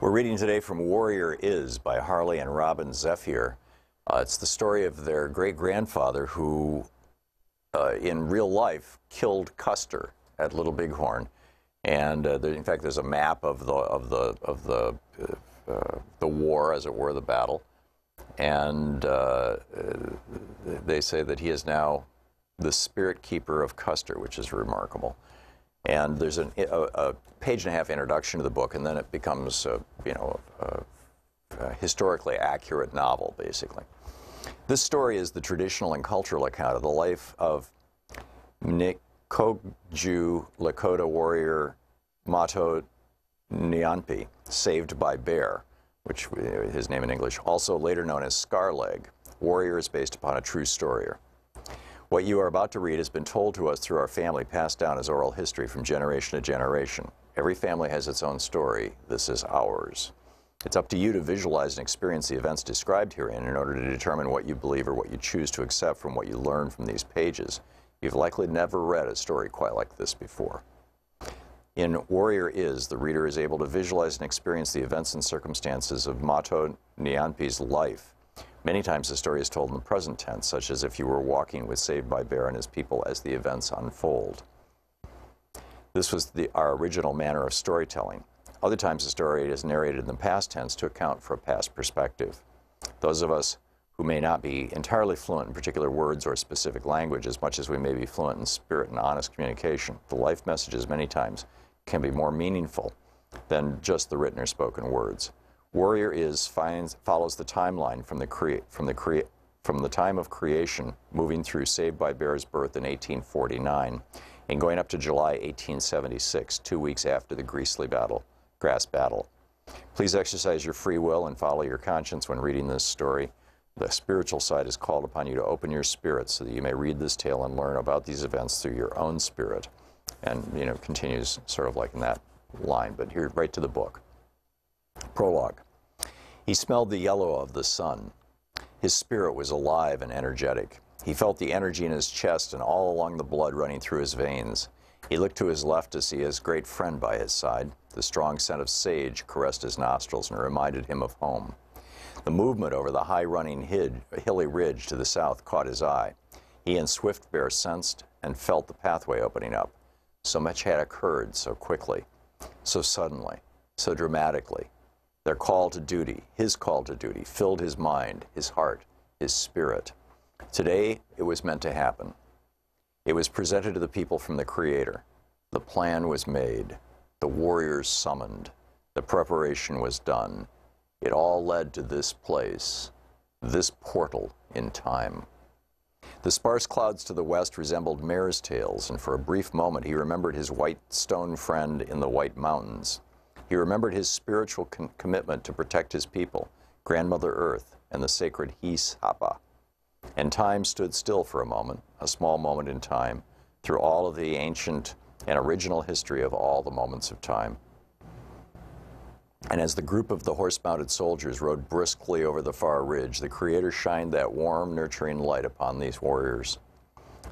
We're reading today from Warrior Is by Harley and Robin Zephier. It's the story of their great-grandfather who, in real life, killed Custer at Little Bighorn. And in fact, there's a map of the war, as it were, the battle. And they say that he is now the spirit keeper of Custer, which is remarkable. And there's a page-and-a-half introduction to the book, and then it becomes, a historically accurate novel, basically. This story is the traditional and cultural account of the life of Mnincoju Lakota warrior Mato Niyanpi, saved by Bear, which his name in English, also later known as Scarleg. Warrior is based upon a true story. What you are about to read has been told to us through our family, passed down as oral history from generation to generation. Every family has its own story. This is ours. It's up to you to visualize and experience the events described herein in order to determine what you believe or what you choose to accept from what you learn from these pages. You've likely never read a story quite like this before. In Warrior Is, the reader is able to visualize and experience the events and circumstances of Mato Niyanpi's life. Many times the story is told in the present tense, such as if you were walking with Saved by Bear and his people as the events unfold. This was our original manner of storytelling. Other times the story is narrated in the past tense to account for a past perspective. Those of us who may not be entirely fluent in particular words or specific language, as much as we may be fluent in spirit and honest communication, the life messages many times can be more meaningful than just the written or spoken words. Warrior Is follows the timeline from the time of creation, moving through Saved by Bear's birth in 1849, and going up to July 1876, 2 weeks after the Greasy Grass Battle. Please exercise your free will and follow your conscience when reading this story. The spiritual side is called upon you to open your spirit so that you may read this tale and learn about these events through your own spirit. And, continues sort of like in that line, but here, right to the book. Prologue. He smelled the yellow of the sun. His spirit was alive and energetic. He felt the energy in his chest and all along the blood running through his veins. He looked to his left to see his great friend by his side. The strong scent of sage caressed his nostrils and reminded him of home. The movement over the high-running hilly ridge to the south caught his eye. He and Swift Bear sensed and felt the pathway opening up. So much had occurred so quickly, so suddenly, so dramatically. Their call to duty, his call to duty, filled his mind, his heart, his spirit. Today, it was meant to happen. It was presented to the people from the Creator. The plan was made. The warriors summoned. The preparation was done. It all led to this place, this portal in time. The sparse clouds to the west resembled mare's tails, and for a brief moment he remembered his white stone friend in the White Mountains. He remembered his spiritual commitment to protect his people, Grandmother Earth, and the sacred Sapa. And time stood still for a moment, a small moment in time, through all of the ancient and original history of all the moments of time. And as the group of the horse-mounted soldiers rode briskly over the far ridge, the Creator shined that warm, nurturing light upon these warriors.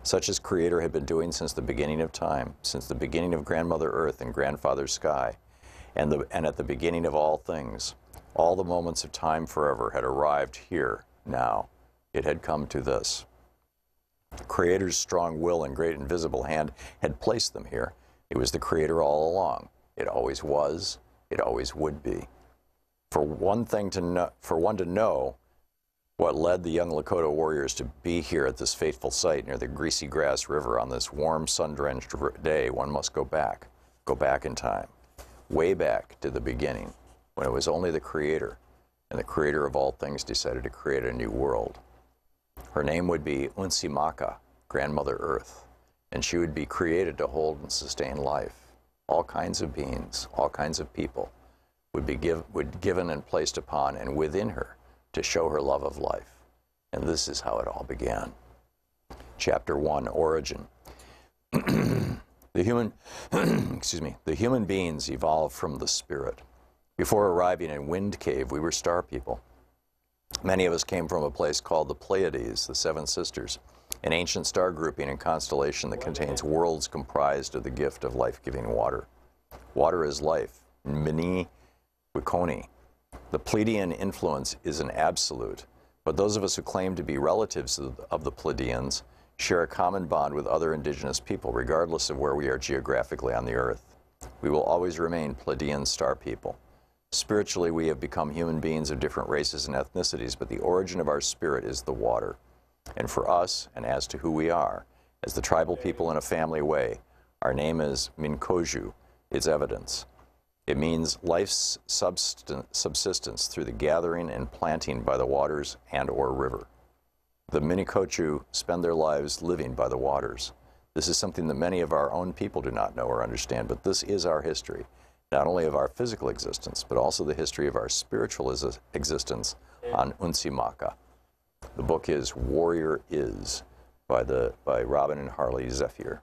Such as Creator had been doing since the beginning of time, since the beginning of Grandmother Earth and Grandfather Sky, and at the beginning of all things. All the moments of time forever had arrived here, now. It had come to this. Creator's strong will and great invisible hand had placed them here. It was the Creator all along. It always was. It always would be. For one to know what led the young Lakota warriors to be here at this fateful site near the Greasy Grass River on this warm, sun-drenched day, one must go back in time, way back to the beginning, when it was only the Creator, and the Creator of all things decided to create a new world. Her name would be Unsimaka, Grandmother Earth, and she would be created to hold and sustain life. All kinds of beings, all kinds of people would be given and placed upon and within her to show her love of life. And this is how it all began. Chapter 1, Origin. The human beings evolved from the spirit. Before arriving in Wind Cave, we were star people. Many of us came from a place called the Pleiades, the Seven Sisters, an ancient star grouping and constellation that contains worlds comprised of the gift of life-giving water. Water is life. Mnincoju. The Pleiadian influence is an absolute, but those of us who claim to be relatives of the Pleiadians share a common bond with other indigenous people, regardless of where we are geographically on the earth. We will always remain Pleiadian star people. Spiritually, we have become human beings of different races and ethnicities, but the origin of our spirit is the water. And for us, and as to who we are, as the tribal people in a family way, our name is Mnincoju, its evidence. It means life's subsistence through the gathering and planting by the waters and or river. The Mnincoju spend their lives living by the waters. This is something that many of our own people do not know or understand, but this is our history, not only of our physical existence, but also the history of our spiritual existence on Unsimaka. The book is Warrior Is by Robin and Harley Zephier.